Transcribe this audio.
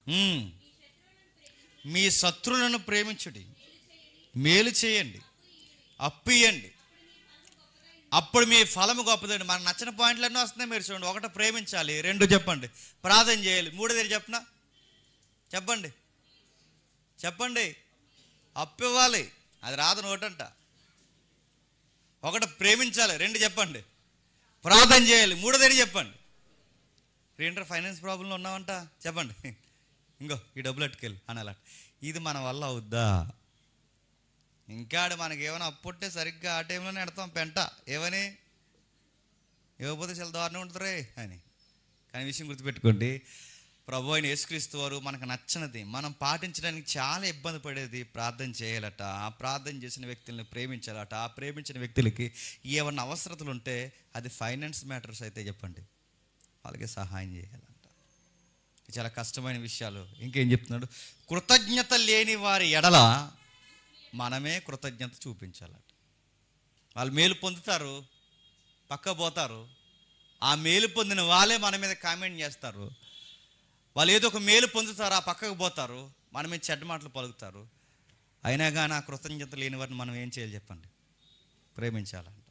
ఉమ్. మీ శత్రువులను ప్రేమించుడి, మేలు చేయండి, అప్పు ఇయ్యండి, అప్పుడు మీ ఫలము గొప్పదండి. మనకు నచ్చిన పాయింట్లన్నీ వస్తున్నాయి. మీరు చూడండి, ఒకటి ప్రేమించాలి, రెండు చెప్పండి ప్రార్థన చేయాలి, మూడోది చెప్పనా చెప్పండి చెప్పండి అప్పు ఇవ్వాలి, అది రాదు నోటంట. ఒకటి ప్రేమించాలి, రెండు చెప్పండి ప్రార్థన చేయాలి, మూడోది చెప్పండి. ఏంటర్ ఫైనాన్స్ ప్రాబ్లంలో ఉన్నామంట చెప్పండి, ఇంకో ఈ డబ్బులు అట్టుకెళ్ళి అనాల. ఇది మన వల్ల అవుద్దా? ఇంకా మనకి ఏమైనా అప్పుంటే సరిగ్గా ఆ టైంలోనే ఎడతాం పెంట, ఏమని ఇవ్వకపోతే చాలా దారుణం ఉంటుంది అని. కానీ విషయం గుర్తుపెట్టుకోండి, ప్రభు అయిన యేసుక్రీస్తు వారు మనకు నచ్చినది మనం పాటించడానికి చాలా ఇబ్బంది పడేది ప్రార్థన చేయాలట. ఆ ప్రార్థన చేసిన వ్యక్తుల్ని ప్రేమించాలట. ఆ ప్రేమించిన వ్యక్తులకి ఏమన్నా అవసరతలు ఉంటే, అది ఫైనాన్స్ మ్యాటర్స్ అయితే చెప్పండి, వాళ్ళకి సహాయం చేయాలంట. చాలా కష్టమైన విషయాలు. ఇంకేం చెప్తున్నాడు? కృతజ్ఞత లేని వారి ఎడల మనమే కృతజ్ఞత చూపించాలట. వాళ్ళు మేలు పొందుతారు, పక్క పోతారు. ఆ మేలు పొందిన వాళ్ళే మన మీద కామెంట్ చేస్తారు. వాళ్ళు ఏదో ఒక మేలు పొందుతారు, ఆ పక్కకు పోతారు, మన మీద చెడ్డ మాటలు పలుకుతారు. అయినా కానీ ఆ కృతజ్ఞత లేని వారిని మనం ఏం చేయాలి చెప్పండి? ప్రేమించాలంట.